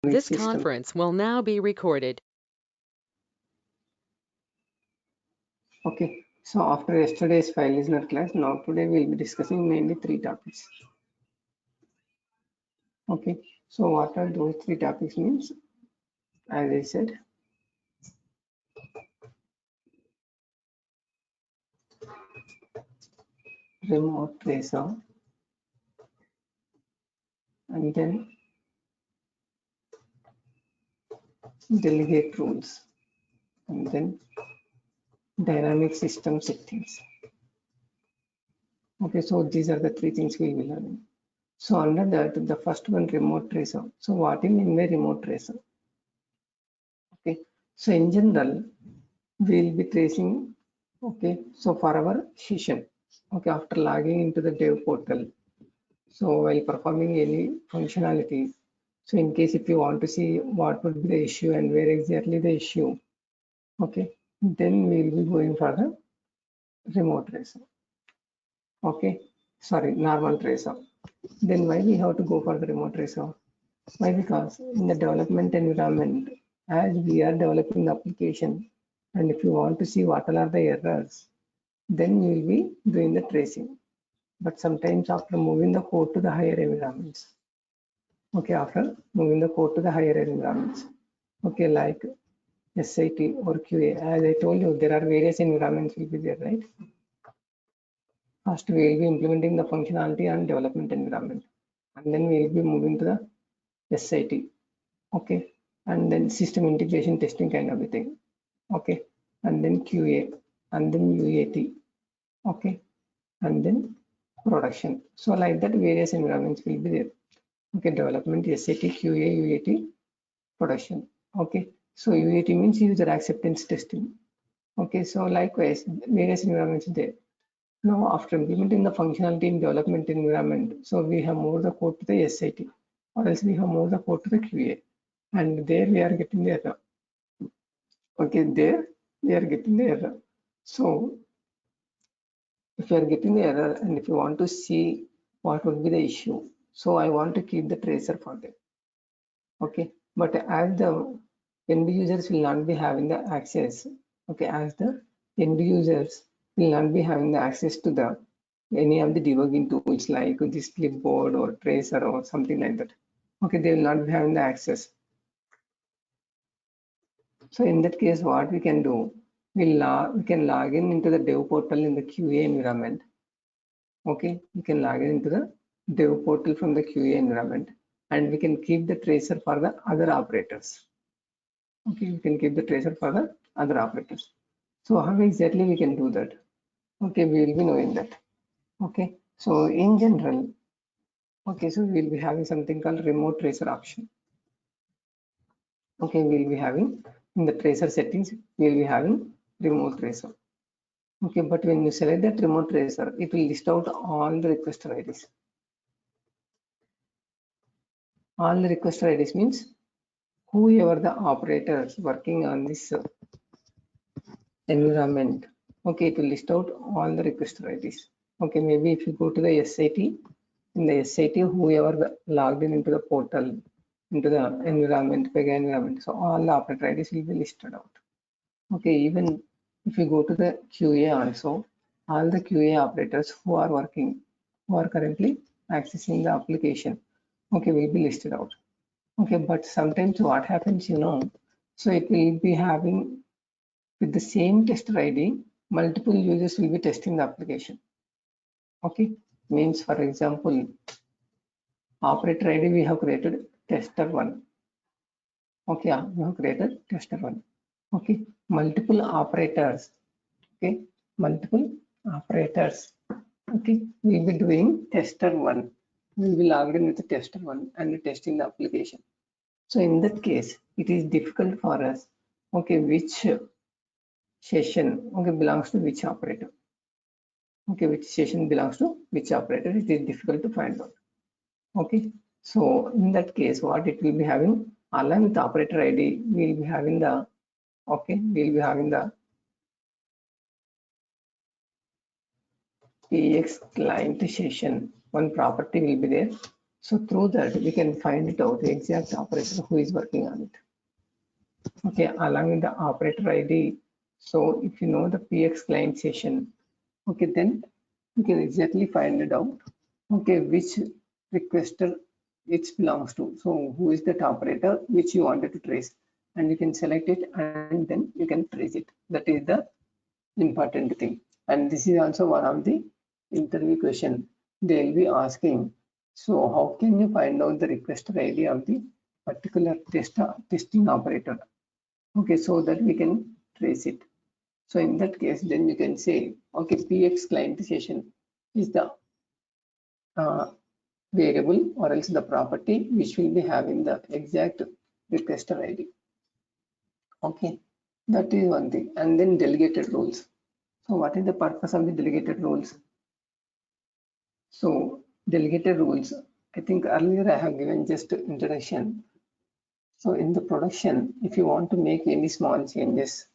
This system. conference will now be recorded. Okay, so after yesterday's file listener class, now today we'll be discussing mainly 3 topics. Okay, so what are those 3 topics means? As I said, remote tracer, and then delegate rules, and then dynamic system settings. Okay, so these are the 3 things we'll be learning. So under that, the first one, remote tracer. So what do you mean by remote tracer? Okay, so in general, we'll be tracing. Okay, so for our session, okay, after logging into the dev portal, so while performing any functionality, so in case if you want to see what would be the issue and where exactly the issue, okay, then we'll be going for the remote tracer. Okay, sorry, normal tracer. Then why we have to go for the remote tracer? Why? Because in the development environment, as we are developing the application, and if you want to see what are the errors, then you will be doing the tracing. But sometimes after moving the code to the higher environments, okay, after moving the code to the higher environments, okay, like SIT or QA, as I told you, there are various environments will be there, right? First, we will be implementing the functionality and development environment, and then we will be moving to the SIT, okay, and then system integration testing kind of a thing, okay, and then QA, and then UAT, okay, and then production. So like that, various environments will be there. Okay, development, SAT, QA, UAT, production. Okay, so UAT means user acceptance testing. Okay, so likewise, various environments there. Now, after implementing the functionality in development environment, so we have moved the code to the SIT, or else we have moved the code to the QA, and there we are getting the error. Okay, there we are getting the error. So if you are getting the error and if you want to see what would be the issue, so I want to keep the tracer for them. Okay, but as the end users will not be having the access, okay, as the end users will not be having the access to the any of the debugging tools like this clipboard or tracer or something like that. Okay, they will not be having the access. So in that case, what we can do, we can log in into the dev portal in the QA environment. Okay, we can log in into the dev portal from the QA environment, and we can keep the tracer for the other operators. Okay, we can keep the tracer for the other operators. So how exactly we can do that? Okay, we will be knowing that. Okay, so in general, okay, so we will be having something called remote tracer option. Okay, we will be having in the tracer settings, we will be having remote tracer. Okay, but when you select that remote tracer, it will list out all the requester IDs. All the requester IDs means whoever the operators working on this environment. Okay, it will list out all the requester IDs. Okay, maybe if you go to the SIT, in the SIT, whoever logged in into the portal, into the environment, Pega environment, so all the operator IDs will be listed out. Okay, even if you go to the QA also, all the QA operators who are working, who are currently accessing the application, okay, will be listed out. Okay, but sometimes what happens, so it will be having with the same tester ID, multiple users will be testing the application. Okay, means for example, operator ID we have created tester 1. Okay, we have created tester 1. Okay, multiple operators. Okay, multiple operators. Okay, we'll be doing tester 1. We'll be logged in with the tester 1 and testing the application. So in that case, it is difficult for us. Okay, which session belongs to which operator. Okay, which session belongs to which operator, it is difficult to find out. Okay, so in that case, what it will be having, along with the operator ID, we will be having the, we'll be having the PX client session. One property will be there. So through that, we can find it out the exact operator who is working on it. Okay, along with the operator ID. So if you know the PX client session, okay, then you can exactly find it out. Okay, which requester it belongs to. So who is that operator which you wanted to trace, and you can select it and then you can trace it. That is the important thing. And this is also one of the interview question they'll be asking. So how can you find out the requester ID of the particular testing operator? Okay, so that we can trace it. So in that case, then you can say, okay, PX client session is the variable or else the property which will be having the exact requester ID. Okay, that is one thing. And then delegated rules. So what is the purpose of the delegated rules? So delegated rules, I think earlier I have given just introduction. So in the production, if you want to make any small changes,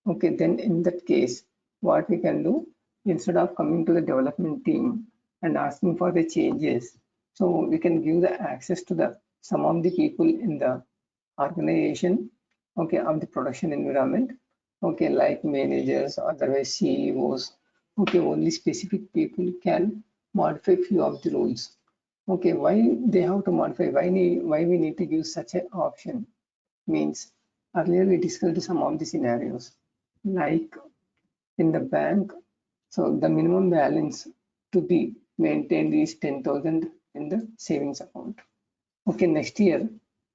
okay, then in that case, what we can do, instead of coming to the development team and asking for the changes, so we can give the access to the some of the people in the organization, okay, of the production environment, okay, like managers, otherwise CEOs, okay, only specific people can modify few of the rules. Okay, why they have to modify? Why we need to give such an option? Means earlier we discussed some of the scenarios, like in the bank, so the minimum balance to be maintained is 10,000 in the savings account. Okay, next year,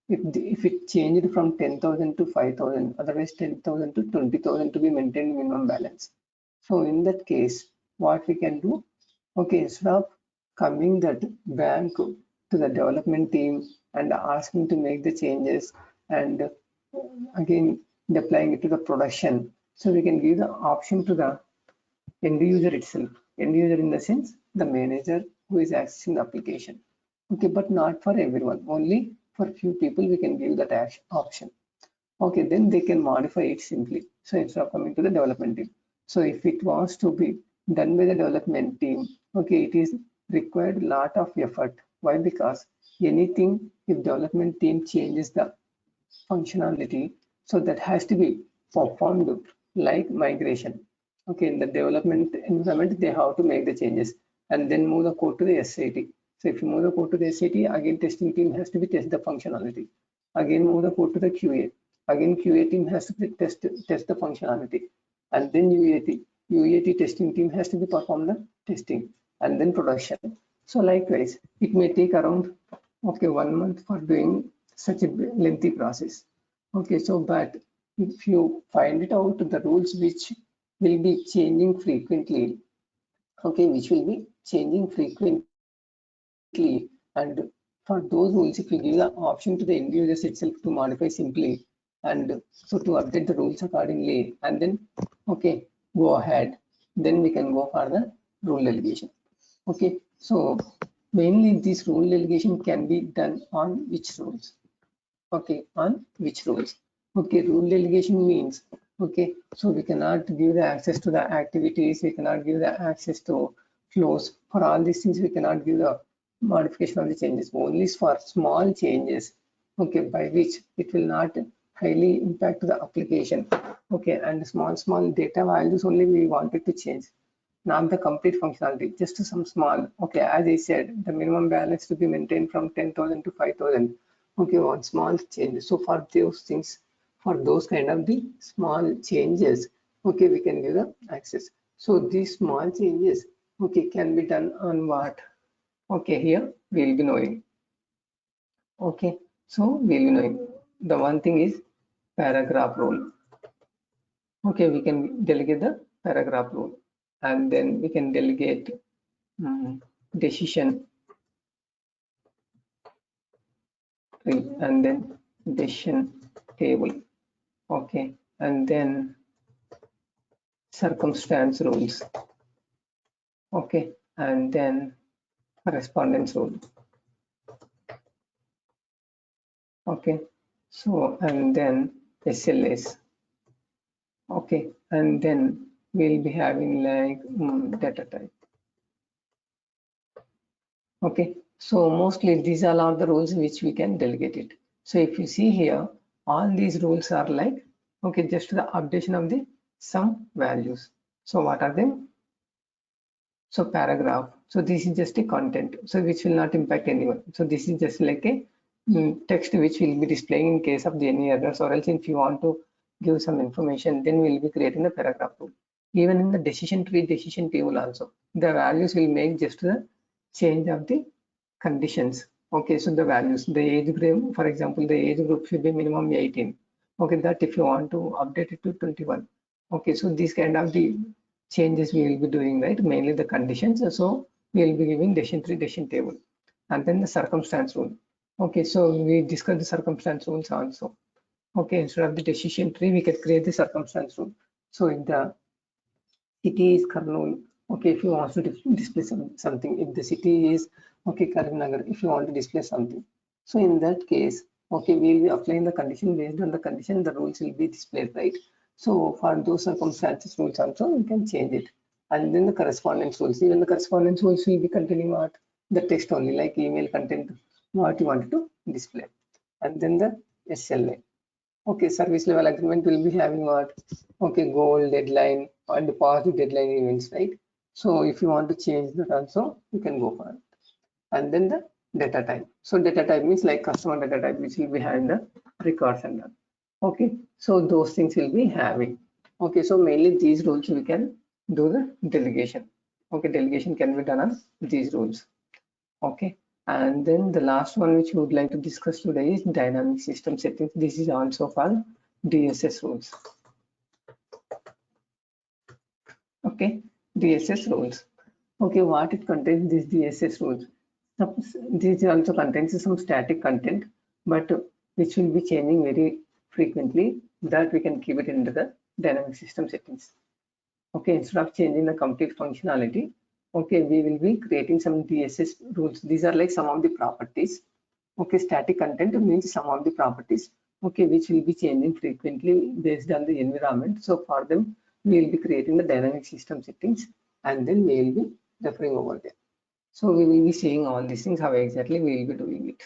if it changed from 10,000 to 5,000, otherwise 10,000 to 20,000 to be maintained minimum balance. So in that case, what we can do, okay, instead of coming that bank to the development team and asking to make the changes and again deploying it to the production, so we can give the option to the end user itself. End user in the sense the manager who is accessing the application. Okay, but not for everyone. Only for few people we can give that option. Okay, then they can modify it simply. So instead of coming to the development team. So if it wants to be done by the development team, okay, it is required a lot of effort. Why? Because anything if development team changes the functionality, so that has to be performed like migration. Okay, in the development environment, they have to make the changes and then move the code to the SAT. So if you move the code to the SAT, again testing team has to be test the functionality. Again move the code to the QA. Again QA team has to be test the functionality. And then UAT testing team has to be perform the testing and then production. So likewise, it may take around 1 month for doing such a lengthy process. Okay, so but if you find it out the rules which will be changing frequently, okay, which will be changing frequently, and for those rules, if you give the option to the end users itself to modify simply, and so to update the rules accordingly, and then okay, go ahead, then we can go for the rule delegation. Okay, so mainly this rule delegation can be done on which rules? Okay, on which rules? Okay, rule delegation means, okay, so we cannot give the access to the activities, we cannot give the access to flows. For all these things, we cannot give the modification of the changes, only for small changes, okay, by which it will not highly impact the application. Okay, and small data values only we wanted to change, not the complete functionality, just some small. Okay, as I said, the minimum balance to be maintained from 10,000 to 5,000. Okay, one small change. So for those things, for those kind of the small changes, okay, we can give the access. So these small changes, okay, can be done on what? Okay, here we'll be knowing. Okay, so we'll be knowing. The one thing is paragraph rule. Okay, we can delegate the paragraph rule, and then we can delegate decision tree, and then decision table. Okay, and then circumstance rules. Okay, and then correspondence rule. Okay, so and then SLS. Okay, and then we'll be having like data type. Okay, So mostly these all are the rules which we can delegate it. So if you see here, all these rules are like, okay, just the updation of the some values. So what are them? So paragraph. So this is just a content, so which will not impact anyone. So this is just like a text which will be displaying in case of the any errors, or else if you want to give some information, then we'll be creating the paragraph rule. Even in the decision tree, decision table also, the values will make just the change of the conditions. Okay, so the values, the age group, for example, the age group should be minimum 18. Okay, that if you want to update it to 21. Okay, so these kind of the changes we will be doing, right? Mainly the conditions. So we will be giving decision tree, decision table, and then the circumstance rule. Okay, so we discussed the circumstance rules also. Okay, instead of the decision tree, we can create the circumstance rule. So in the city is Kurnool. Okay, if you want to display something, if the city is okay Karimnagar, if you want to display something, so in that case, okay, we will be applying the condition. Based on the condition, the rules will be displayed, right? So for those circumstances rules also, you can change it. And then the correspondence rules, even the correspondence rules will be containing what the text only, like email content, what you wanted to display. And then the SLA. Okay, service level agreement will be having what? Okay, goal, deadline, and past deadline events, right? So if you want to change that also, you can go for it. And then the data type. So data type means like customer data type, which will be having the records and all. Okay, so those things will be having. Okay, so mainly these rules we can do the delegation. Okay, delegation can be done on these rules. Okay, and then the last one which we would like to discuss today is dynamic system settings. This is also called DSS rules. Okay, DSS rules. Okay, what it contains, these DSS rules. This also contains some static content, but which will be changing very frequently, that we can keep it into the dynamic system settings. Okay, instead of changing the complete functionality, okay, we will be creating some DSS rules. These are like some of the properties. Okay, static content means some of the properties, okay, which will be changing frequently based on the environment. So for them, we will be creating the dynamic system settings, and then we will be referring over there. So we will be seeing all these things, how exactly we will be doing it.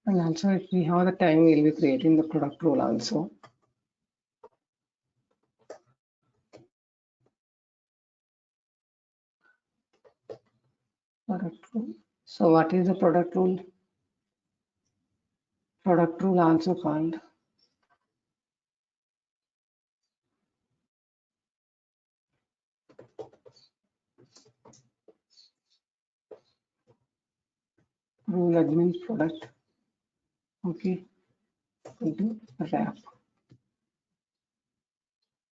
And also, if we have the time, we'll be creating the product rule also. Product rule. So what is the product rule? Product rule also called rule admin product. Okay, into wrap.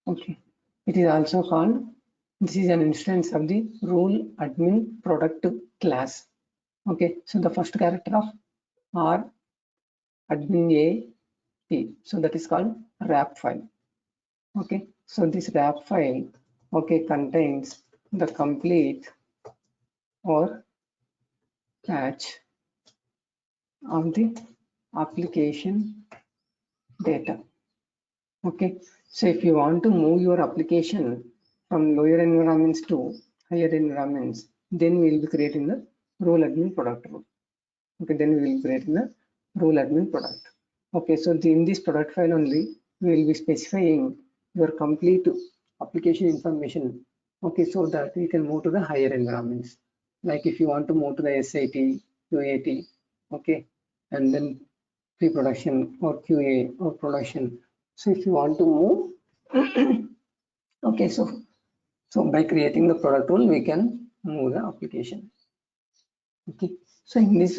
Okay, it is also called, this is an instance of the rule admin product class. Okay, so the first character of R admin A P, so that is called wrap file. Okay, so this wrap file, okay, contains the complete or patch of the application data. Okay, so if you want to move your application from lower environments to higher environments, then we will be creating the role admin product rule. Okay, then we will create the rule admin product. Okay, so in this product file only, we will be specifying your complete application information. Okay, so that we can move to the higher environments. Like if you want to move to the SIT, UAT, okay, and then pre-production or QA or production. So if you want to move, okay, so by creating the product rule, we can move the application. Okay, so in this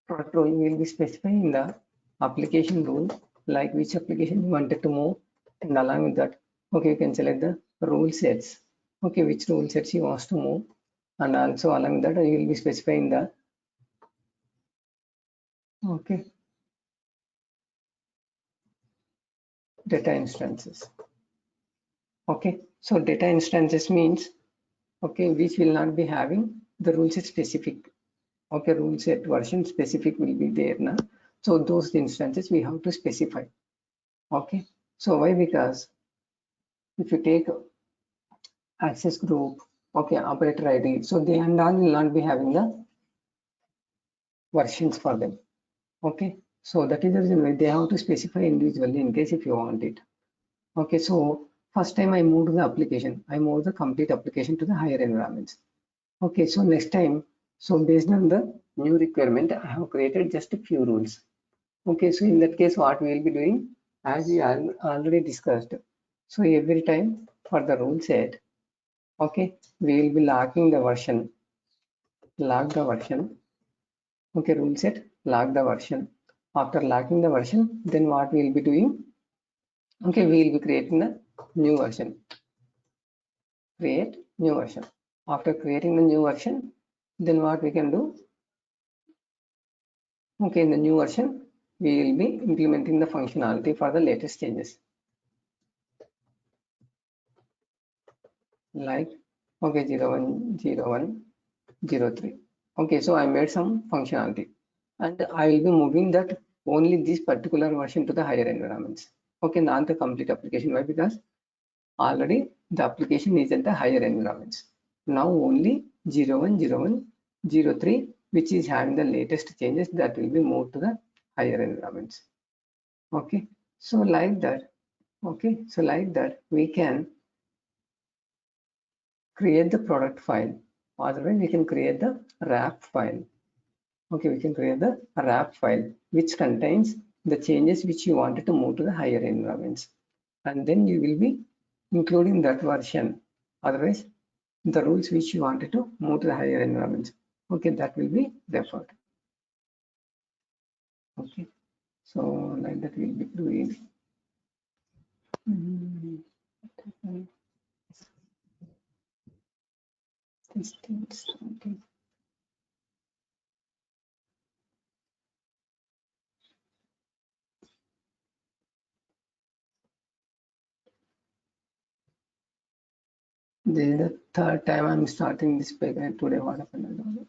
product rule, we will be specifying the application rule, like which application you wanted to move, and along with that, okay, you can select the rule sets. Okay, which rule sets you want to move, and also along with that, you will be specifying the okay data instances. Okay, so data instances means okay, which will not be having the rule set specific. Okay, rule set version specific will be there now. So those instances we have to specify. Okay, so why? Because if you take access group, okay, operator ID, so they and all will not be having the versions for them. Okay, so that is the reason why they have to specify individually in case if you want it. Okay, so first time I moved the application, I moved the complete application to the higher environments. Okay, so next time, so based on the new requirement, I have created just a few rules. Okay, so in that case, what we will be doing, as we already discussed, so every time for the rule set, okay, we will be locking the version, lock the version, okay, rule set, lock the version. After locking the version, then what we will be doing, okay, we will be creating a new version, create new version. After creating the new version, then what we can do, okay, in the new version, we will be implementing the functionality for the latest changes. Like, okay, 010103. Okay, so I made some functionality and I will be moving that only this particular version to the higher environments. Okay, not the complete application. Why? Because already the application is at the higher environments. Now only 010103, which is having the latest changes, that will be moved to the higher environments. Okay, so like that, okay, so like that we can create the product file. Otherwise, we can create the wrap file. Okay, we can create the wrap file which contains the changes which you wanted to move to the higher environments, and then you will be including that version. Otherwise, the rules which you wanted to move to the higher environments, okay, that will be referred. Okay, so like that we'll be doing. Okay. This is the third time I'm starting this page today. What happened? I don't know.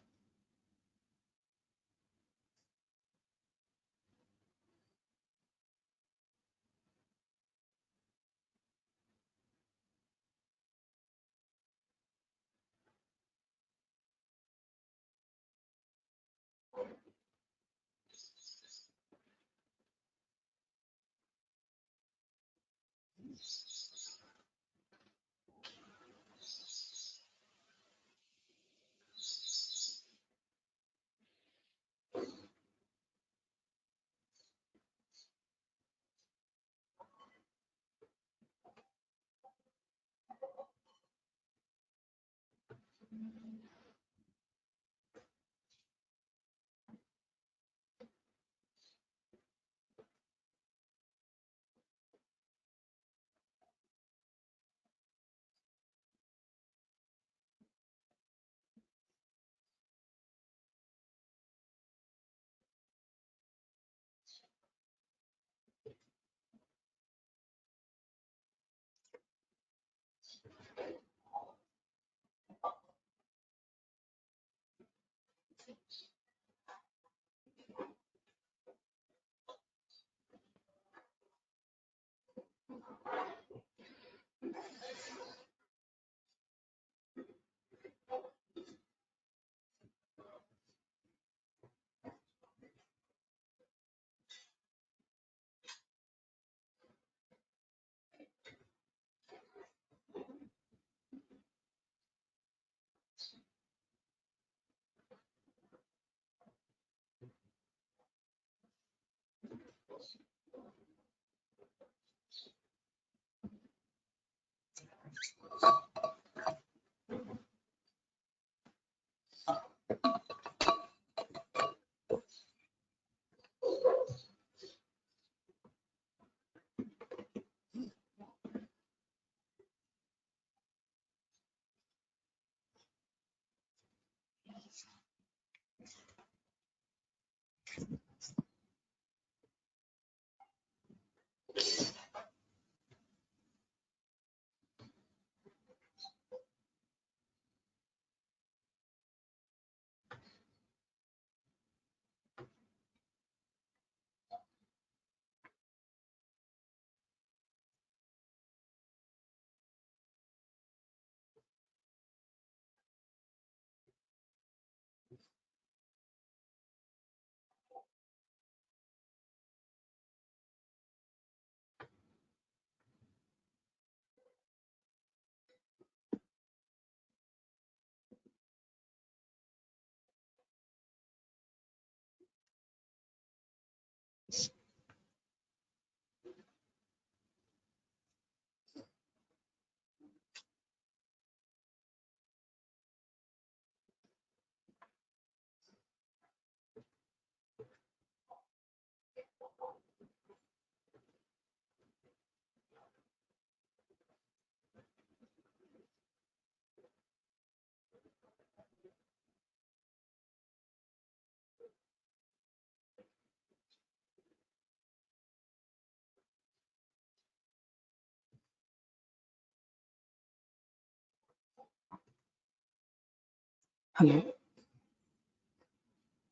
Hello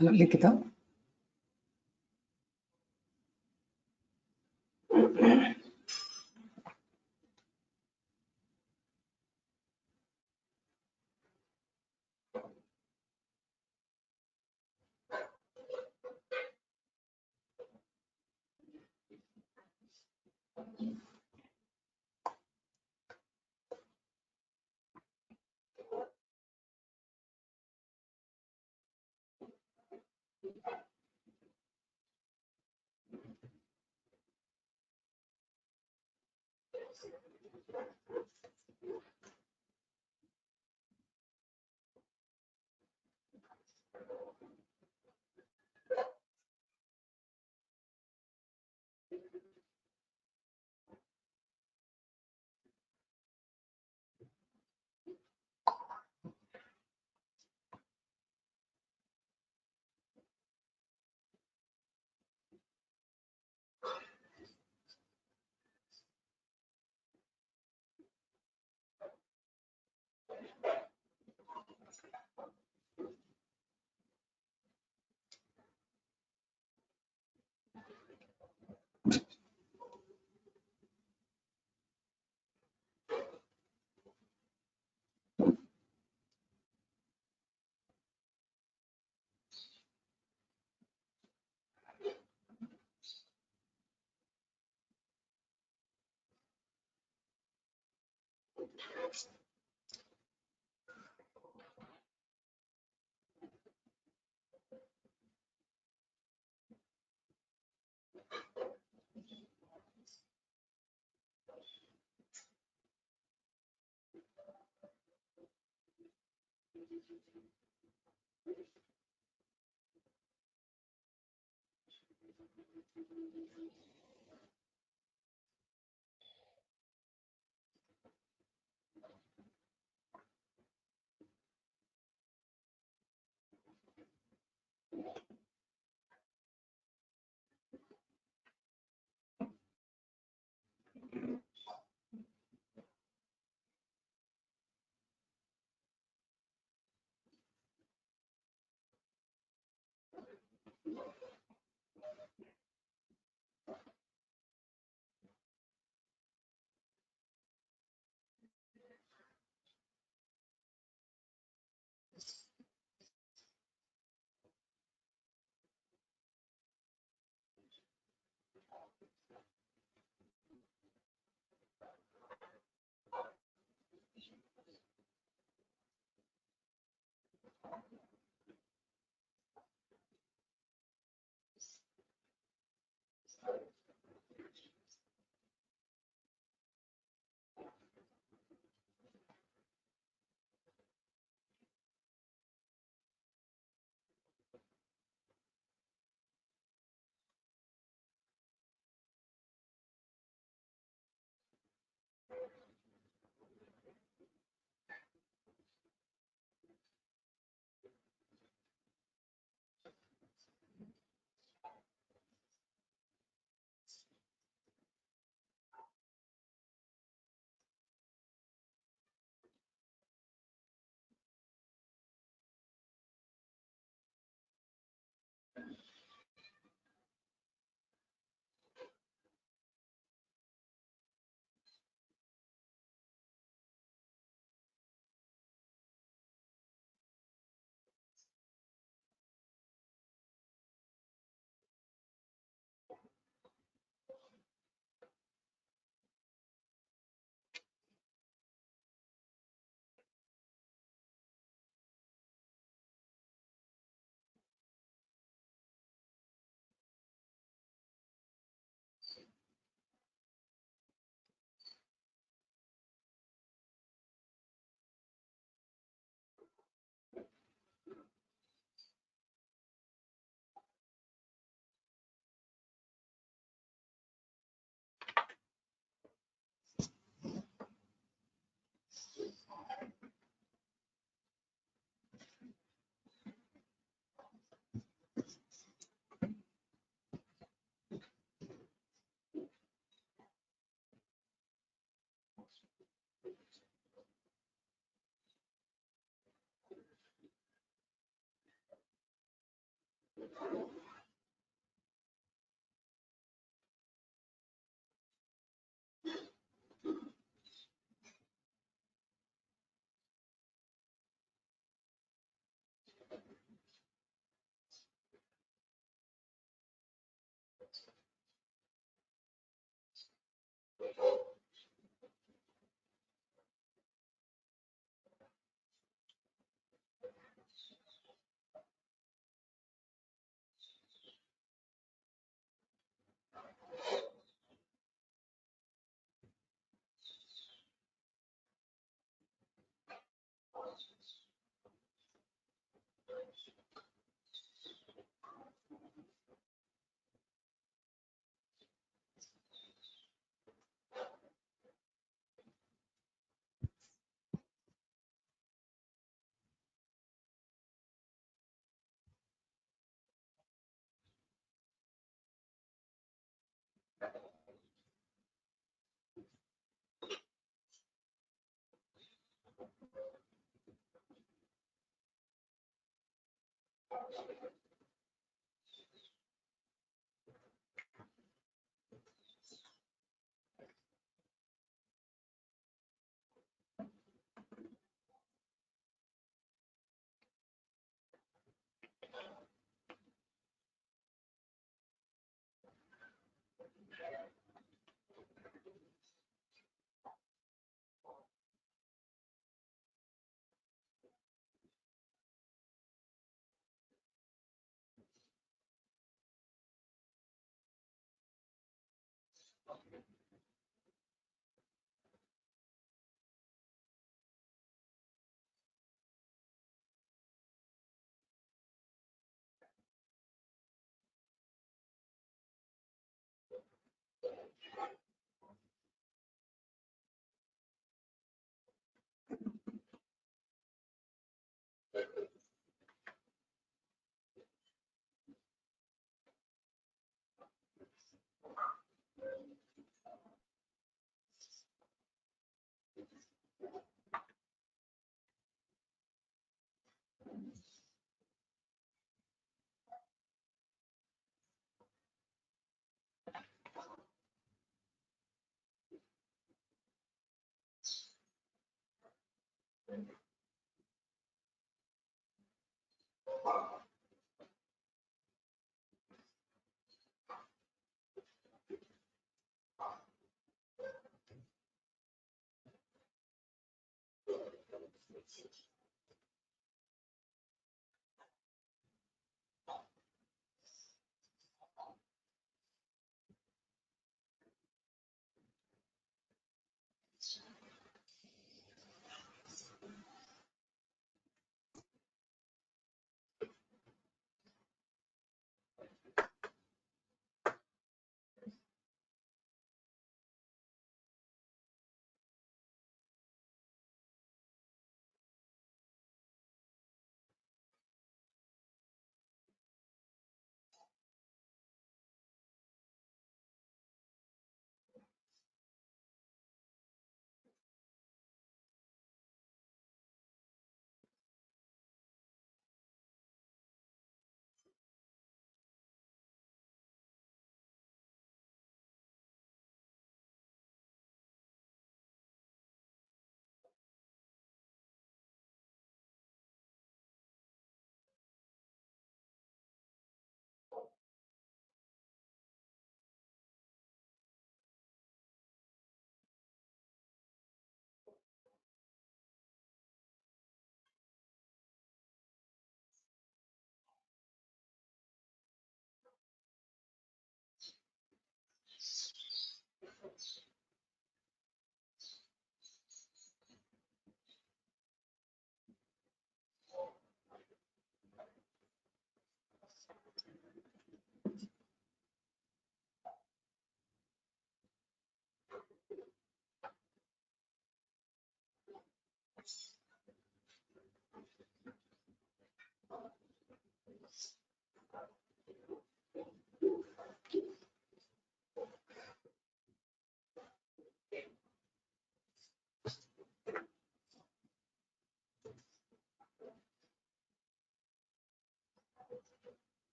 hello लिखिता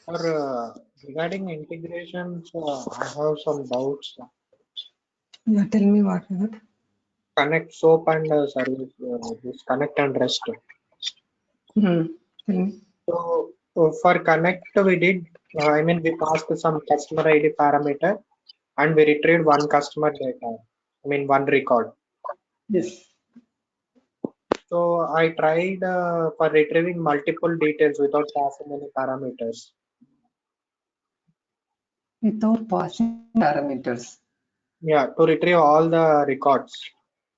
For regarding integrations, I have some doubts. Yeah, tell me what is it? Connect SOAP and service, this connect and rest. Tell me. So for connect, we did, I mean, we passed some customer ID parameter and we retrieved one customer data, I mean, one record. Yes. So I tried for retrieving multiple details without passing any parameters. Without passing parameters. Yeah, to retrieve all the records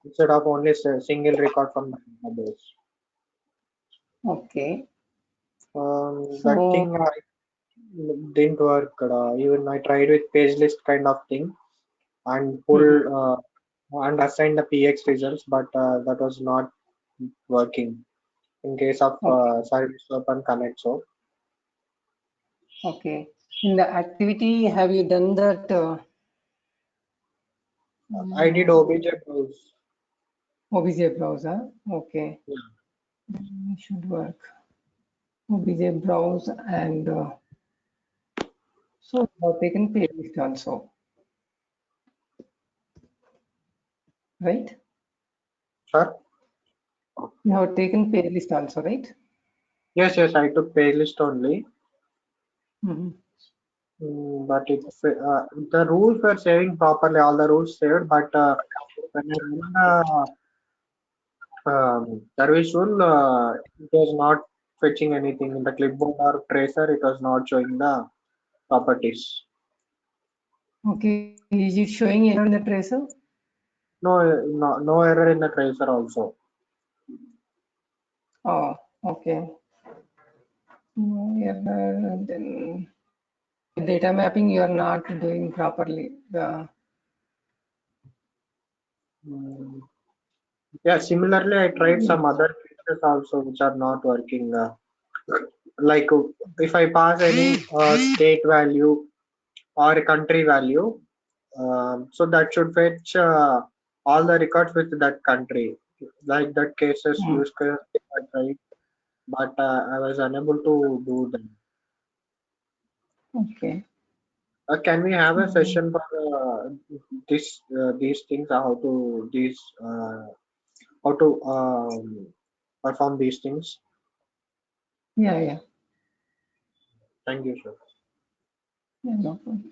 instead of only a single record from the database. Okay. That So, thing didn't work. Even I tried with page list kind of thing and pull and assign the PX results, but that was not working in case of okay. service open connect. So Okay. In the activity, have you done that? I did OBJ browse. OBJ browser. Okay. It should work. OBJ browse and so you have taken playlist also, right? Sure. You have taken playlist also, right? Yes, yes, I took page list only. Mhm. But it the rules were saving properly, all the rules saved, but when I run service rule, it was not fetching anything in the clipboard or tracer. It was not showing the properties. Okay. Is it showing error in the tracer? No, no error in the tracer also. Oh, okay. No error. Then data mapping you are not doing properly. Mm, Yeah, similarly, I tried some other features also which are not working. Like if I pass any state value or a country value, so that should fetch all the records with that country. Like that cases Hmm. use case I tried, but I was unable to do them. Okay. Can we have a Hmm. session for these things? How to perform these things? Yeah, yeah. Thank you, sir. Yeah, no problem.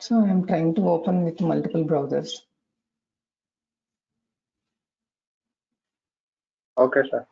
So I'm trying to open with multiple browsers. Okay, sir.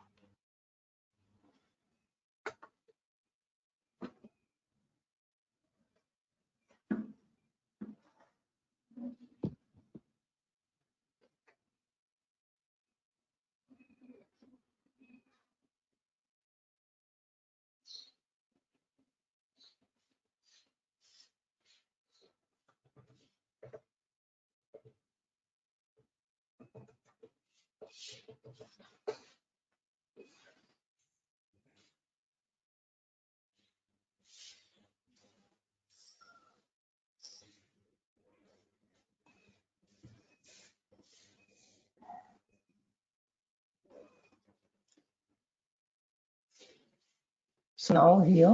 So now here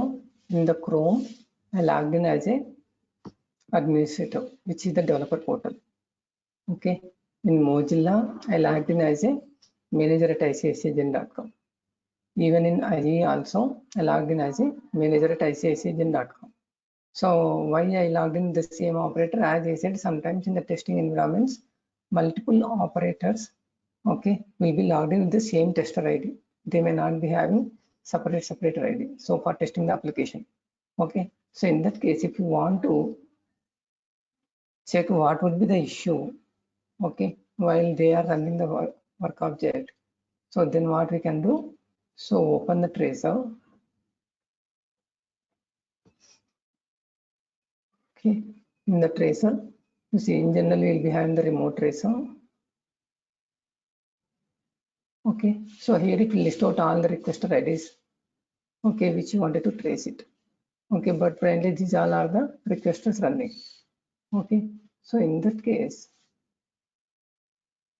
in the Chrome, I logged in as a administrator, which is the developer portal. Okay. In Mozilla, I logged in as a manager at icicagent.com. Even in IE also, I logged in as a manager at icicagent.com. So why I logged in the same operator? As I said, sometimes in the testing environments, multiple operators, okay, will be logged in with the same tester ID. They may not be having separate ID. So for testing the application, okay. So in that case, if you want to check what would be the issue, okay, while they are running the work object, so then what we can do? So open the tracer. Okay, in the tracer, you see in general we will be having the remote tracer. Okay, so here it will list out all the requester IDs, okay, which you wanted to trace it. Okay, but currently these all are the requesters running. Okay, so in that case,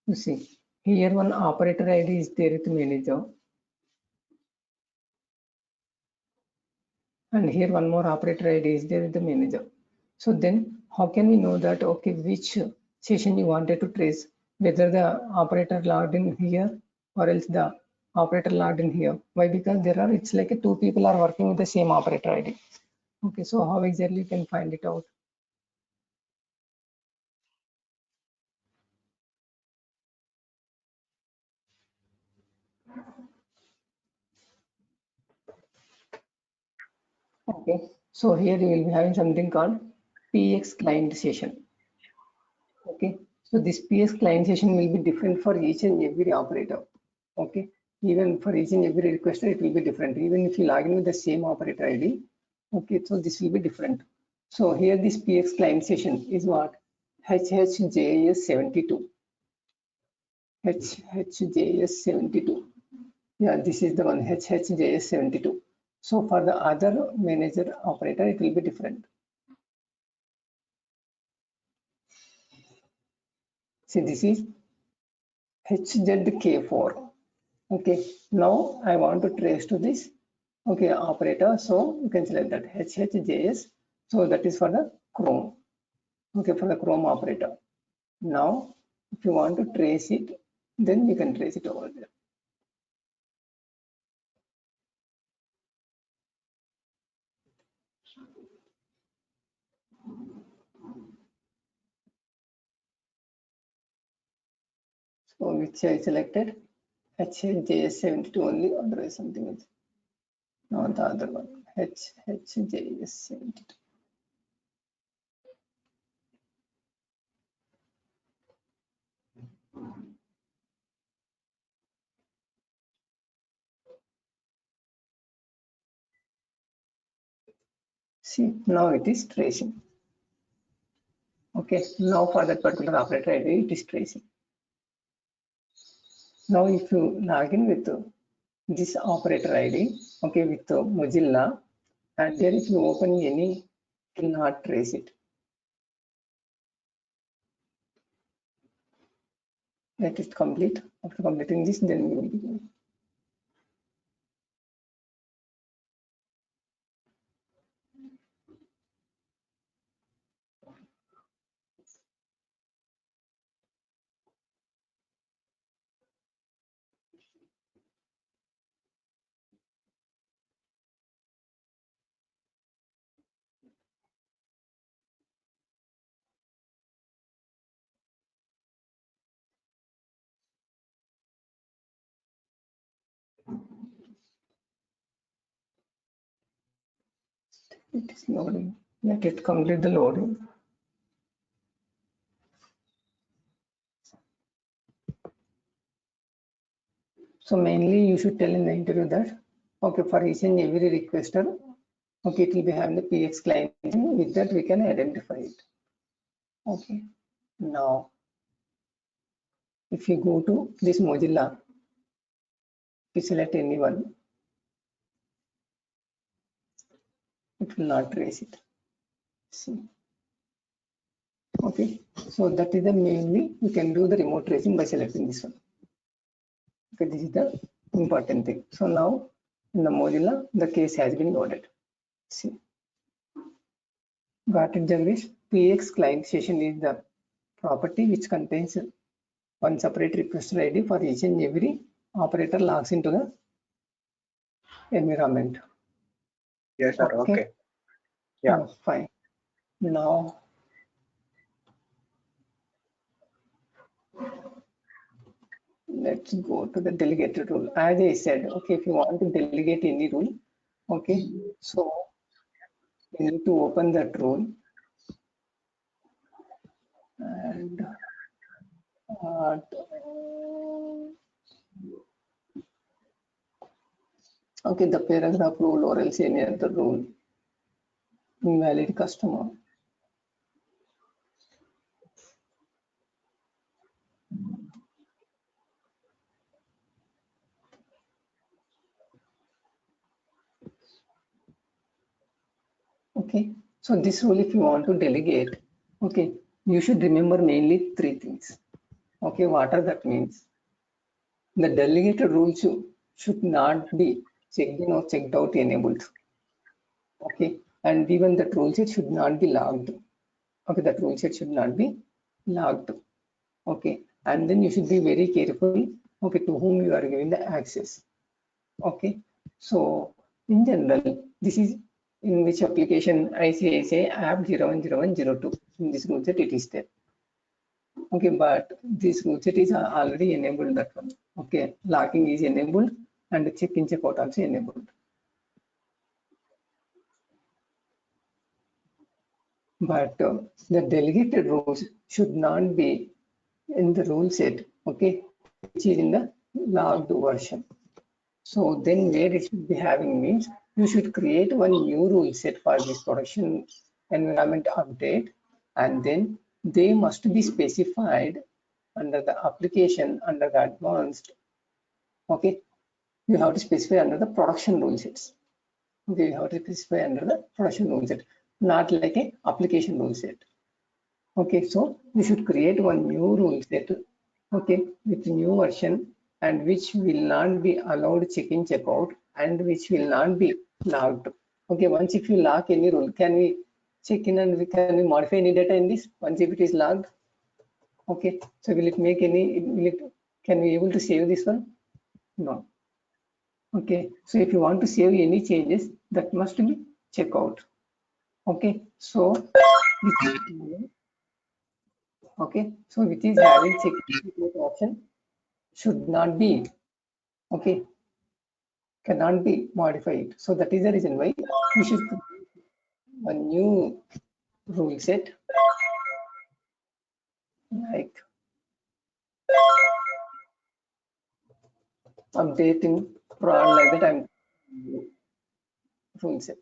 you see here one operator ID is there with manager, and here one more operator ID is there with the manager. So then how can we know that, okay, which session you wanted to trace, whether the operator logged in here or else the operator logged in here? Why? Because there are, it's like a two people are working with the same operator ID. Okay, so how exactly you can find it out? Okay, so here you will be having something called PX client session. Okay, so this PX client session will be different for each and every operator. Okay, even for each and every requester, it will be different. Even if you log in with the same operator ID, okay, so this will be different. So here this PX client session is what? HHJS72. HHJS72. Yeah, this is the one, HHJS72. So for the other manager operator, it will be different. See, this is HZK4. Okay, now I want to trace to this, okay, operator. So you can select that HHJS. So that is for the Chrome. Okay, for the Chrome operator. Now, if you want to trace it, then you can trace it over there. So which I selected HHJS72 only, otherwise something else. Not the other one. HHJS72. See, now it is tracing. Okay, now for that particular operator ID, it is tracing. Now if you log in with this operator ID, okay, with Mozilla, and there if you open any, it will not trace it. Let it complete. After completing this, then we will begin. It is loading. Let it complete the loading. So mainly you should tell in the interview that, okay, for each and every requester, okay, it will be having the PX client. With that, we can identify it. Okay. Now, if you go to this Mozilla, you select anyone, it will not trace it. See. Okay, so that is the mainly you can do the remote tracing by selecting this one. Okay, this is the important thing. So now in the Mozilla, the case has been loaded. See, got it, Jagdish? PX client session is the property which contains one separate requester ID for each and every operator logs into the environment. Yes, sir. Okay. Yeah. Oh, fine. Now, let's go to the delegated rule. As I said, okay, if you want to delegate any rule, okay, so you need to open that rule and okay, the paragraph rule or else any other rule, invalid customer. Okay, so this rule, if you want to delegate, okay, you should remember mainly 3 things. Okay, what are that means? The delegated rules should not be checked in or checked out enabled. Okay, and even that rule set should not be logged. Okay, that rule set should not be logged. Okay, and then you should be very careful, okay, to whom you are giving the access. Okay, so in general, this is in which application ICICI app 010102. In this rule set it is there. Okay, but this rule set is already enabled, that one. Okay, logging is enabled and check in check out also enabled. But the delegated rules should not be in the rule set, okay, which is in the logged version. So then where it should be having means, you should create one new rule set for this production environment update, and then they must be specified under the application, under the advanced. Okay, you have to specify under the production rule sets. Okay, you have to specify under the production rule set, not like a application rule set. Okay, so we should create one new rule set, okay, with new version, and which will not be allowed check-in, check-out, and which will not be logged. Okay, once if you log any rule, can we check in and can we modify any data in this once if it is logged? Okay, so will it make any, can we able to save this one? No. Okay, so if you want to save any changes, that must be check out. Okay, so okay, so which is having check option should not be, okay, cannot be modified. So that is the reason why we should create a new rule set like updating prod, like that I'm rule set.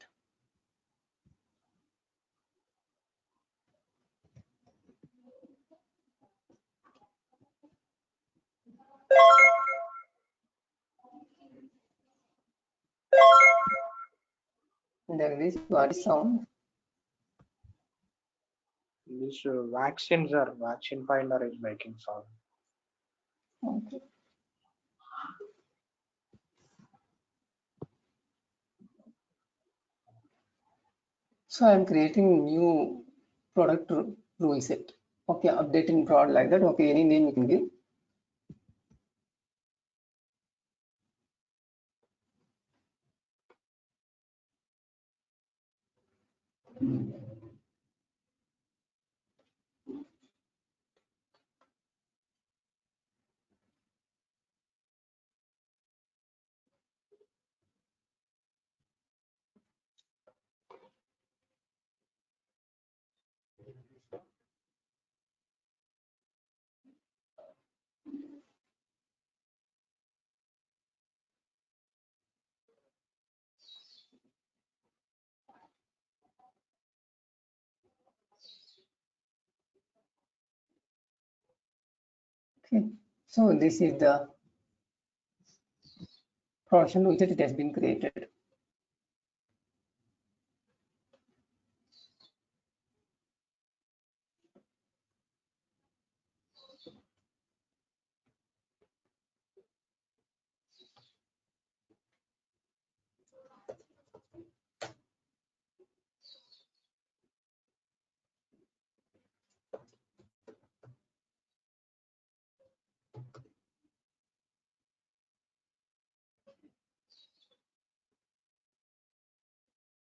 There is what is sound. This vaccine finder is making sound. Okay. So I'm creating new product rule set. Okay, updating prod, like that. Okay, any name you can give. Okay, so this is the production rule set, it has been created.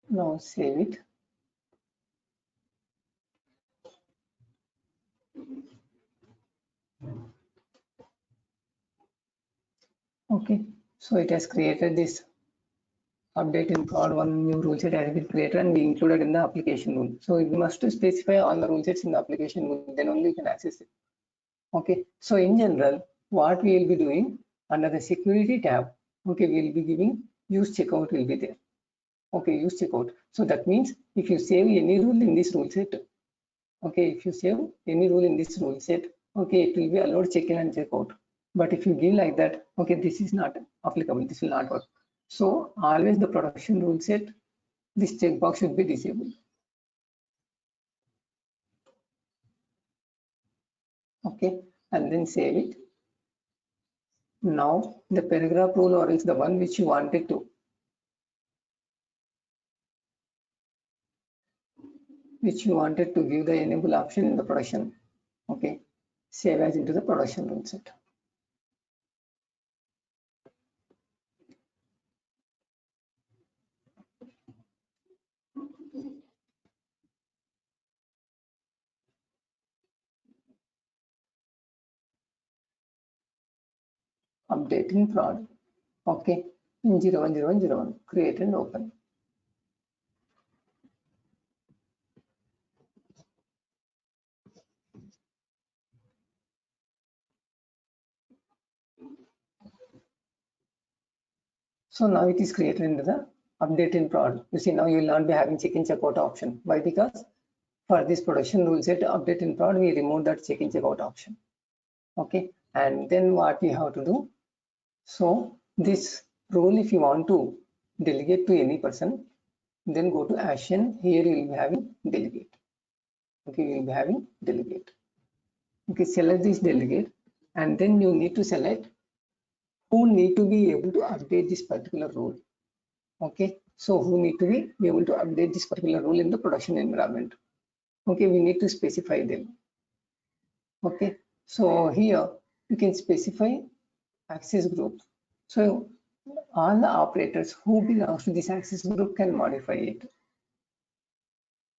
Now save it. Okay, so it has created this update in prod, one new rule set has been created and we included in the application rule. So we must specify all the rule sets in the application rule, then only you can access it. Okay, so in general, what we will be doing under the security tab, okay, we will be giving use checkout will be there. Okay, use checkout. So that means if you save any rule in this rule set, okay, if you save any rule in this rule set, okay, it will be allowed check in and check out. But if you give like that, okay, this is not applicable, this will not work. So always the production rule set, this checkbox should be disabled. Okay, and then save it. Now the paragraph rule, or is the one which you wanted to, give the enable option in the production. Okay, save as into the production rule set. Updating prod. Okay, in 01101, create and open. So now it is created into the update in prod. You see, now you will not be having check-in checkout option. Why? Because for this production rule set update in prod, we remove that check-in checkout option. Okay, and then what we have to do? So this rule, if you want to delegate to any person, then go to action. Here you will be having delegate. Okay, you will be having delegate. Okay, select this delegate, and then you need to select who need to be able to update this particular rule. Okay, so who need to be able to update this particular rule in the production environment. Okay, we need to specify them. Okay, so here you can specify access group. So all the operators who belongs to this access group can modify it.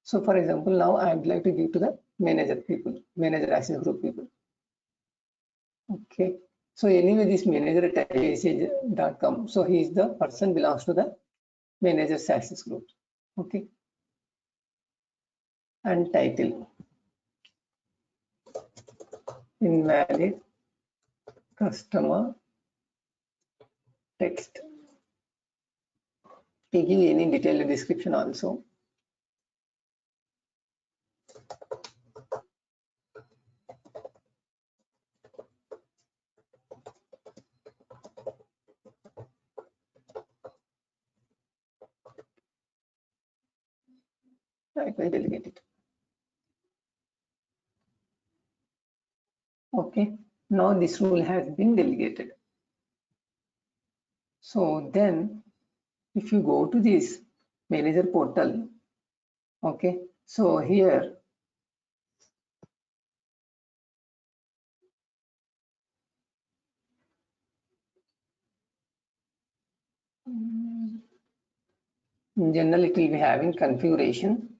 So for example, now I would like to give to the manager people, manager access group people. Okay, so anyway, this manager at IAC.com, so he is the person belongs to the manager's access group. Okay, and title invalid customer text. Taking any detailed description also. I will delegate it. Okay, now this rule has been delegated. So then if you go to this manager portal, okay, so here in general it will be having configuration.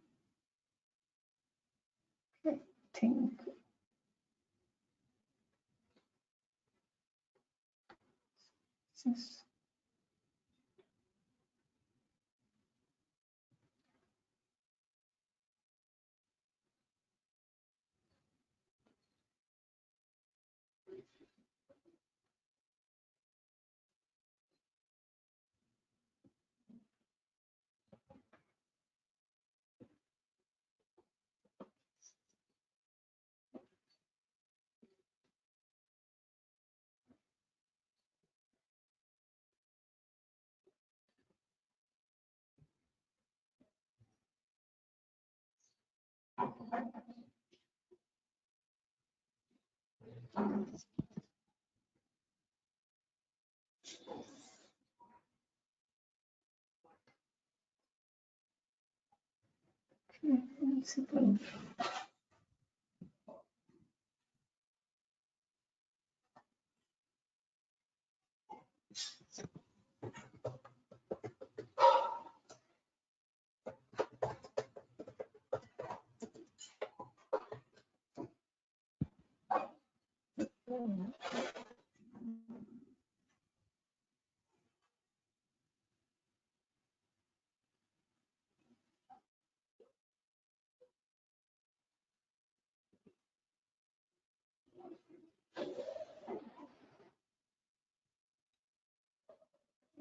I think this.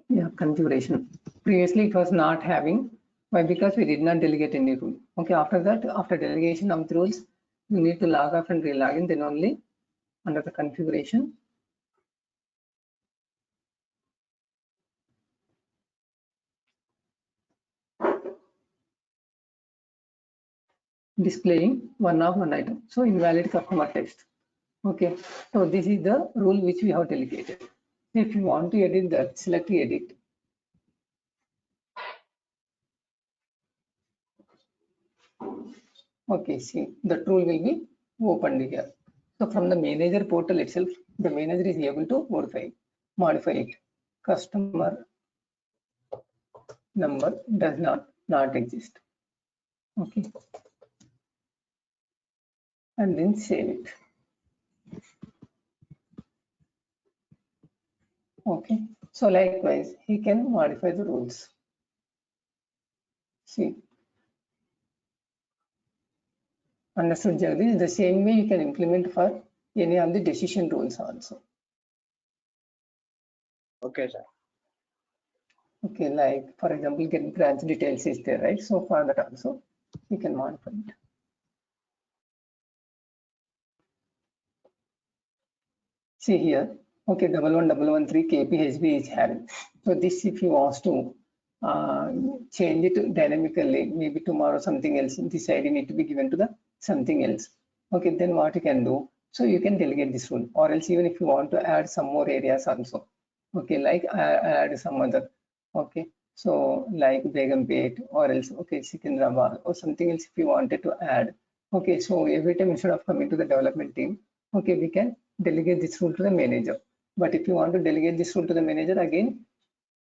Yeah, configuration. Previously it was not having. Why? Because we did not delegate any rule. Okay, after that, after delegation of the rules, you need to log off and re-log in, then only under the configuration. Displaying one item. So invalid customer text. Okay, so this is the rule which we have delegated. If you want to edit that, select edit. Okay, see, the tool will be opened here. So from the manager portal itself, the manager is able to modify it. Customer number does not exist. Okay, and then save it. Okay, so likewise, he can modify the rules. See, understood, Jagdish? The same way you can implement for any of the decision rules also. Okay, sir. Okay, like for example, get branch details is there, right? So for that also, you can modify it. See here, okay, 11113 KPHB is having. So this, if you want to change it dynamically, maybe tomorrow something else, this ID need to be given to the something else. Okay, then what you can do? So you can delegate this rule, or else even if you want to add some more areas also. Okay, like add some other. Okay, so like Begumpet or else okay Secunderabad or something else if you wanted to add. Okay, so every time instead of coming to the development team, okay, we can delegate this rule to the manager. But if you want to delegate this rule to the manager, again,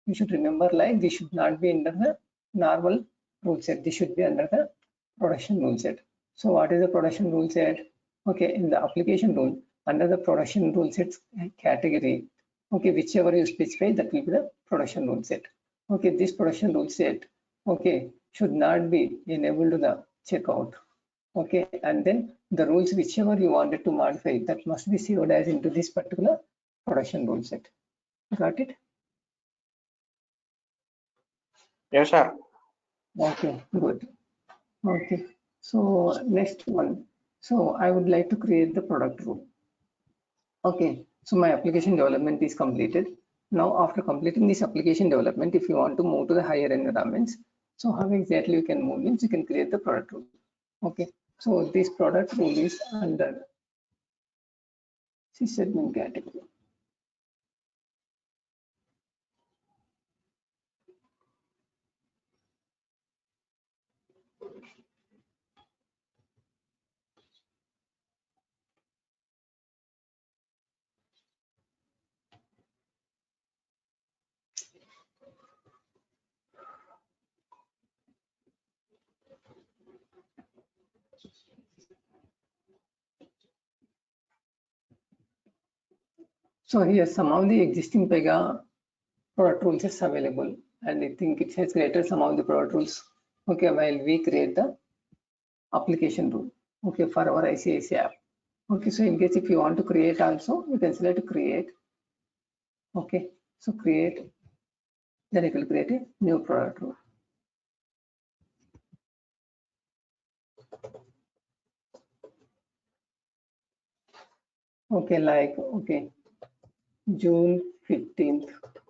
you should remember like this should not be under the normal rule set. This should be under the production rule set. So what is the production rule set? Okay, in the application rule, under the production rule sets category, okay, whichever you specify, that will be the production rule set. Okay, this production rule set, okay, should not be enabled to the checkout. Okay, and then the rules whichever you wanted to modify, that must be saved as into this particular production rule set. Got it? Yes, sir. Okay, good. Okay, so next one. So I would like to create the product rule. Okay, so my application development is completed. Now, after completing this application development, if you want to move to the higher environments, so how exactly you can move means you can create the product rule. Okay, so this product rule is under sysadmin category. So here some of the existing Pega product rules is available, and I think it has created some of the product rules. Okay, while we create the application rule, okay, for our ICICI app. Okay, so in case if you want to create also, you can select create. Okay, so create, then it will create a new product rule. Okay, like okay, June 15th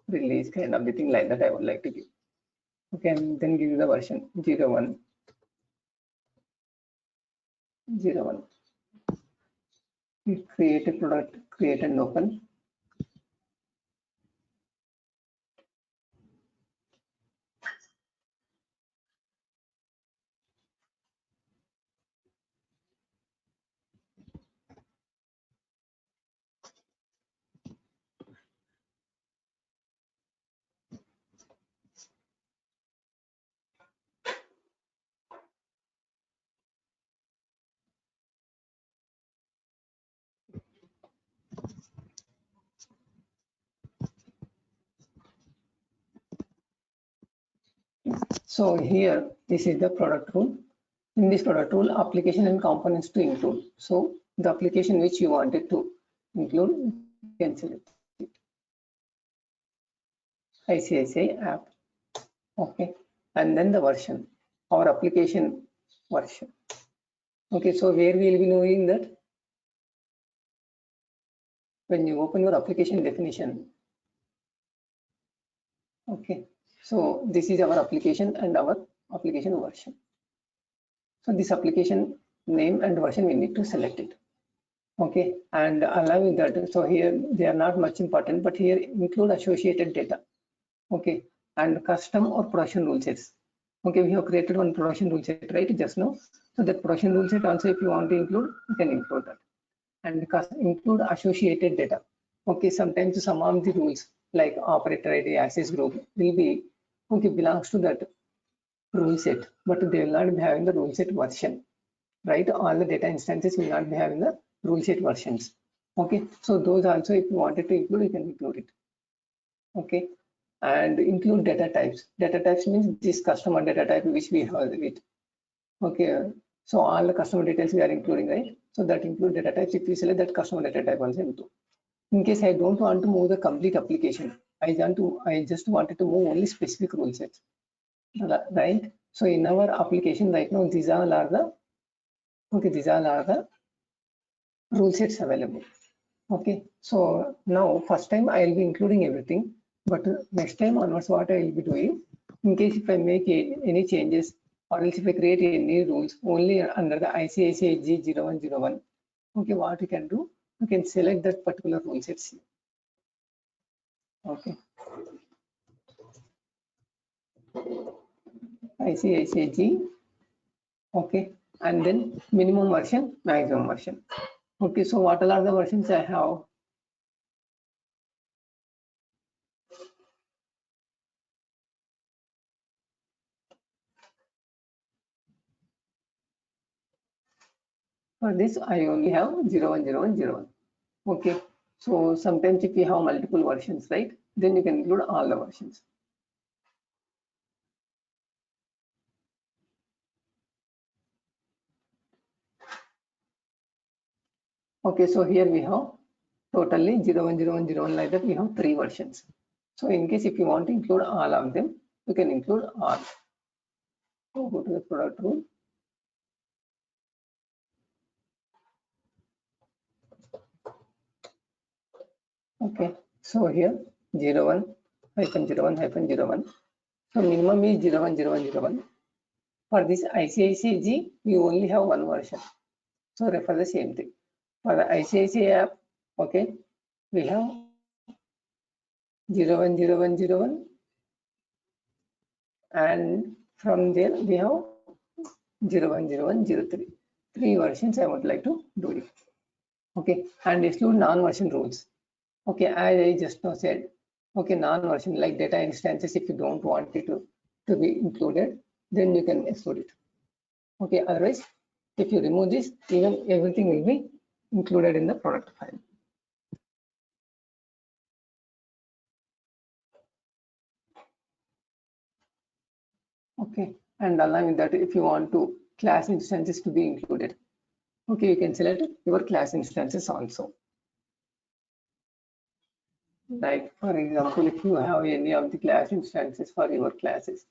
release kind of the thing like that I would like to give. Okay, and then give the version 01. You create a product, create and open. So here, this is the product rule. In this product rule, application and components to include. So the application which you wanted to include, you can select it. ICICI app. Okay, and then the version, our application version. Okay, so where we will be knowing that when you open your application definition. Okay, so this is our application and our application version. So this application name and version we need to select it. Okay, and along with that, so here they are not much important, but here include associated data. Okay, and custom or production rule sets. Okay, we have created one production rule set, right, just now. So that production rule set also, if you want to include, you can include that. And include associated data. Okay, sometimes some of the rules like operator ID, access group will be, okay, belongs to that rule set, but they will not be having the rule set version, right? All the data instances will not be having the rule set versions. Okay, so those also, if you wanted to include, you can include it. Okay, and include data types. Data types means this customer data type which we have it. Okay, so all the customer details we are including, right? So that include data types. If you select that customer data type also into. In case I don't want to move the complete application, I just wanted to move only specific rule sets, right? So in our application right now, these all are the rule sets available. Okay, so now first time I will be including everything, but next time onwards what I will be doing, in case if I make any changes or else if I create any rules only under the ICICI G0101, okay, what you can do, you can select that particular rule sets. Okay, ICICI G, okay, and then minimum version, maximum version. Okay, so what are the versions I have? For this, I only have 010101. Okay, so sometimes if you have multiple versions, right, then you can include all the versions. Okay, so here we have totally 010101 like that. We have 3 versions. So in case if you want to include all of them, you can include all. So go to the product rule. Okay, so here 01-01-01. So minimum is 010101. For this ICICI, we only have one version. So refer the same thing. For the ICICI app, okay, we have 010101, and from there we have 010103. 3 versions I would like to do it. Okay, and exclude non-version rules. Okay, as I just now said, okay, non-version like data instances, if you don't want it to be included, then you can exclude it. Okay, otherwise, if you remove this, even everything will be included in the product file. Okay, and along with that, if you want to class instances to be included, okay, you can select your class instances also. Like for example, if you have any of the class instances for your classes,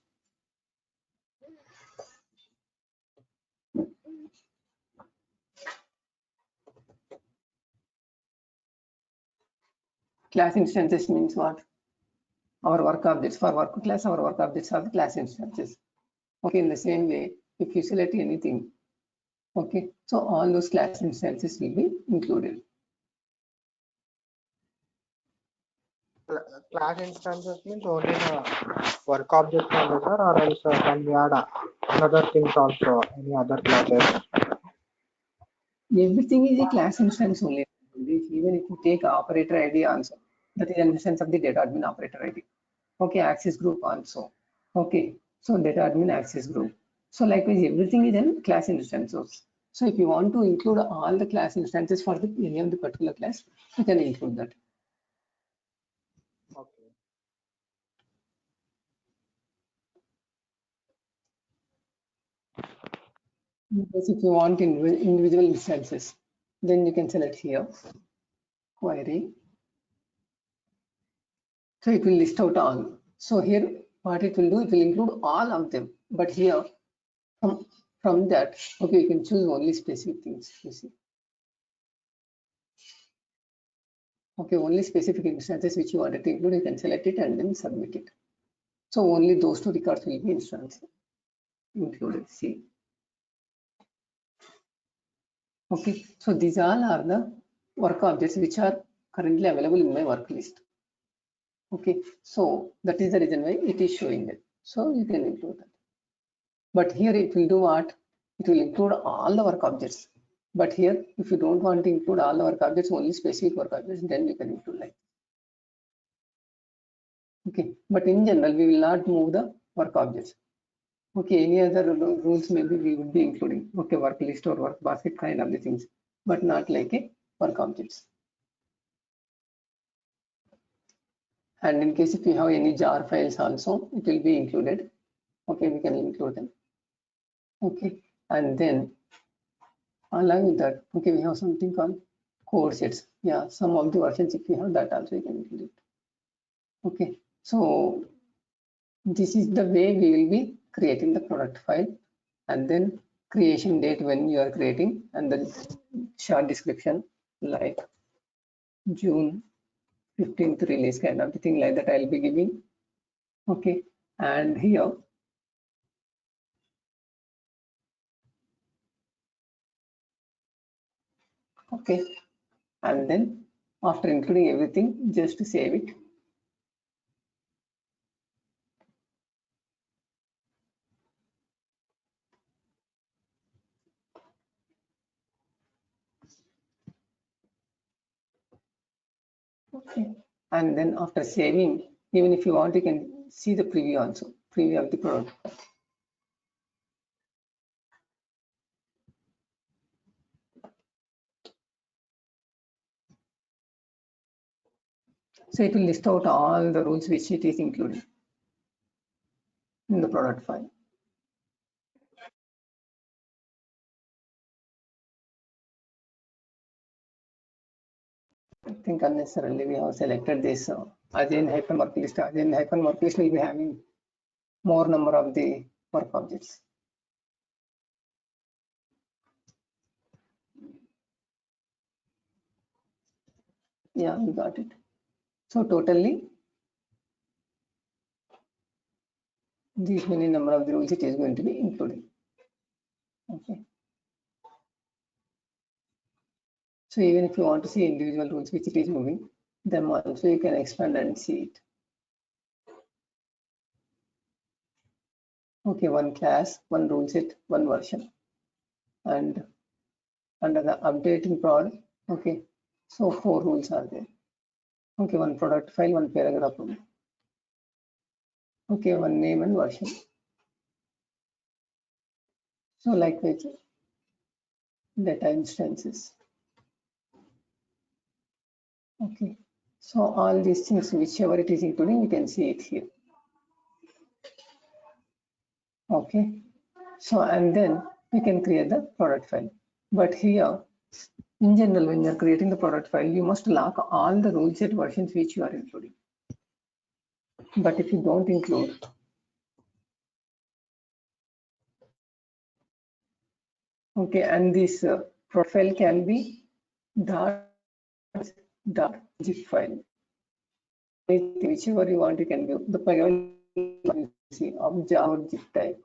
class instances means what? Our work objects. For work class, our work objects are the class instances. Okay, in the same way, if you select anything, okay, so all those class instances will be included. Class instances means only the work object only, sir, or else can we add other things also, any other classes? Everything is a class instance only. Even if you take operator ID also, that is an instance of the data admin operator ID. Okay, access group also. Okay, so data admin access group. So likewise, everything is in class instances. So if you want to include all the class instances for any of the particular class, you can include that. Okay. Because if you want individual instances, then you can select here, query. So it will list out all. So here, what it will do, it will include all of them. But here, from that, okay, you can choose only specific things, you see. Okay, only specific instances which you wanted to include, you can select it and then submit it. So only those 2 records will be instances included. See. Okay, so these all are the work objects which are currently available in my work list. Okay, so that is the reason why it is showing it. So you can include that. But here it will do what? It will include all the work objects. But here, if you don't want to include all the work objects, only specific work objects, then you can include like. Okay, but in general, we will not move the work objects. Okay, any other rules maybe we would be including. Okay, work list or work basket kind of the things, but not like a work objects. And in case if you have any jar files also, it will be included. Okay, we can include them. Okay, and then along with that, okay, we have something called code sets. Yeah, some of the versions, if you have that also, you can include it. Okay, so this is the way we will be creating the product file, and then creation date when you are creating, and then short description like June 15th release kind of thing like that I'll be giving. Okay, and here okay, and then after including everything, just to save it. Okay, and then after saving, even if you want, you can see the preview also, preview of the product. So it will list out all the rules which it is included in the product file. I think unnecessarily we have selected this Agile work list. Agile work list will be having more number of the work objects. Yeah, we got it. So totally these many number of the rules it is going to be included. Okay. So even if you want to see individual rules which it is moving, them also you can expand and see it. Okay, one class, one rule set, one version. And under the updating prod, okay, so 4 rules are there. Okay, one product file, one paragraph rule. Okay, one name and version. So likewise, data instances. Okay, so all these things, whichever it is including, you can see it here. Okay, so and then we can create the product file. But here, in general, when you are creating the product file, you must lock all the rule set versions which you are including. But if you don't include, okay, and this profile can be .zip file. Whichever you want, you can do the file you see of Java zip type.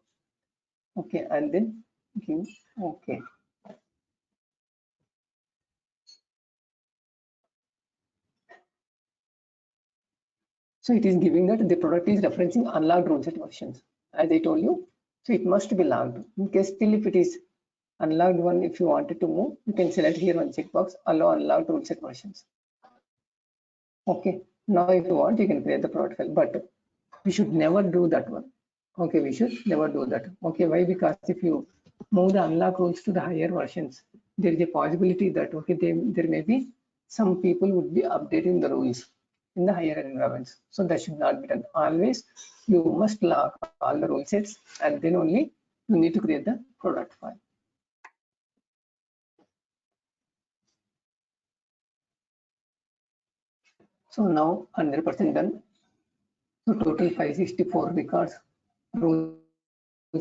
Okay, and then give okay. So it is giving that the product is referencing unlocked rule set versions. As I told you, so it must be logged. In case still if it is unlocked one, if you wanted to move, you can select here one checkbox, allow unlocked rule set versions. Okay, now if you want, you can create the product file, but we should never do that one. Okay, we should never do that. Okay, why? Because if you move the unlock rules to the higher versions, there is a possibility that okay, there may be some people would be updating the rules in the higher environments. So that should not be done. Always you must lock all the rule sets, and then only you need to create the product file. So now 100% done. So total 564 records rules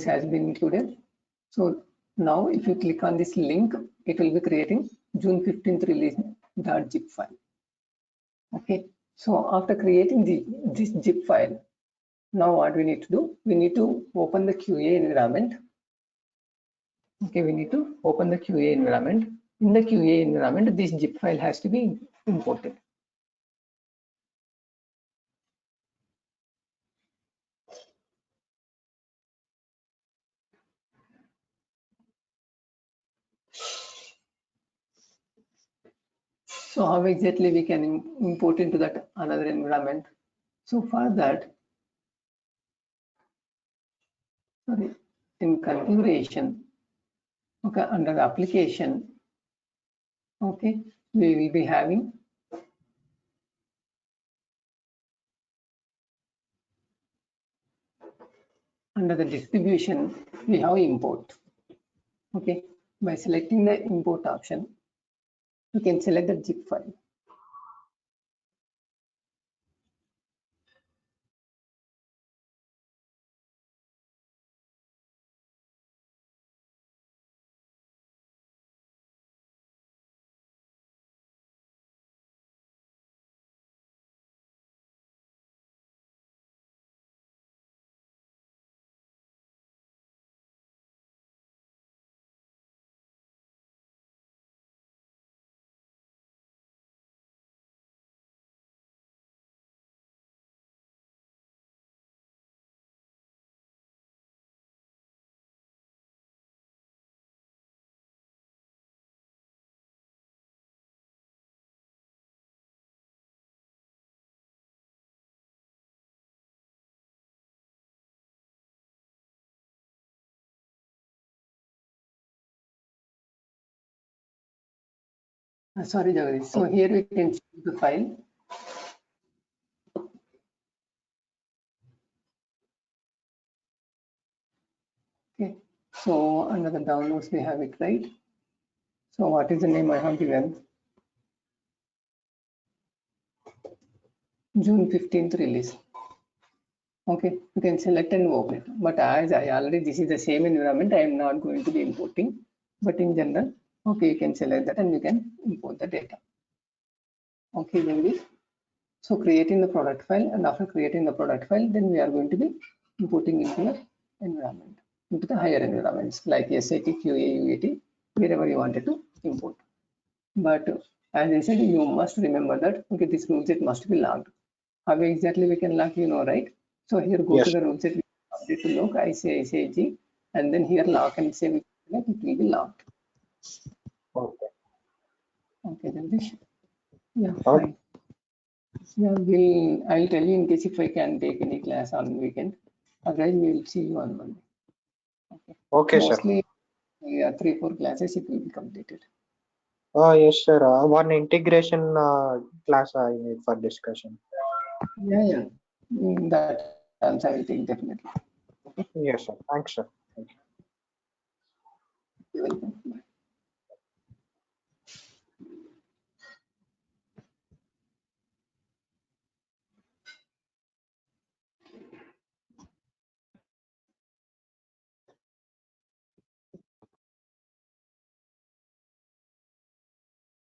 has been included. So now if you click on this link, it will be creating June 15th release.zip file. Okay, so after creating this zip file, now what we need to do, we need to open the QA environment. Okay, we need to open the QA environment, in the QA environment, this zip file has to be imported. So how exactly we can import into that another environment? So for that, sorry, in configuration, okay, under the application, okay, we will be having under the distribution, we have import. Okay, by selecting the import option, you can select the zip file. Sorry, Jagadish. So here we can choose the file. Okay, so under the downloads we have it, right? So what is the name I have given? June 15th release. Okay, you can select and open it. But as I already, this is the same environment, I am not going to be importing. But in general, okay, you can select that and you can import the data. Okay, Jagadish. So creating the product file, and after creating the product file, then we are going to be importing into the environment, into the higher environments like SAT, QA, UAT, wherever you wanted to import. But as I said, you must remember that, okay, this rule set must be logged. How exactly we can log, you know, right? So here go to the rule set, update to log, ICICIG, and then here log and save it, it will be logged. Okay. Okay, Jagdish. Yeah, Okay. fine. Yeah, I'll tell you in case if I can take any class on weekend. Otherwise, we will see you on Monday. Okay. Okay, sir. Mostly, yeah, 3-4 classes it will be completed. Oh, yes, sir. One integration class I need for discussion. Yeah. That also I will take definitely. Yes, sir. Thanks, sir. Thank you. You're welcome. Bye.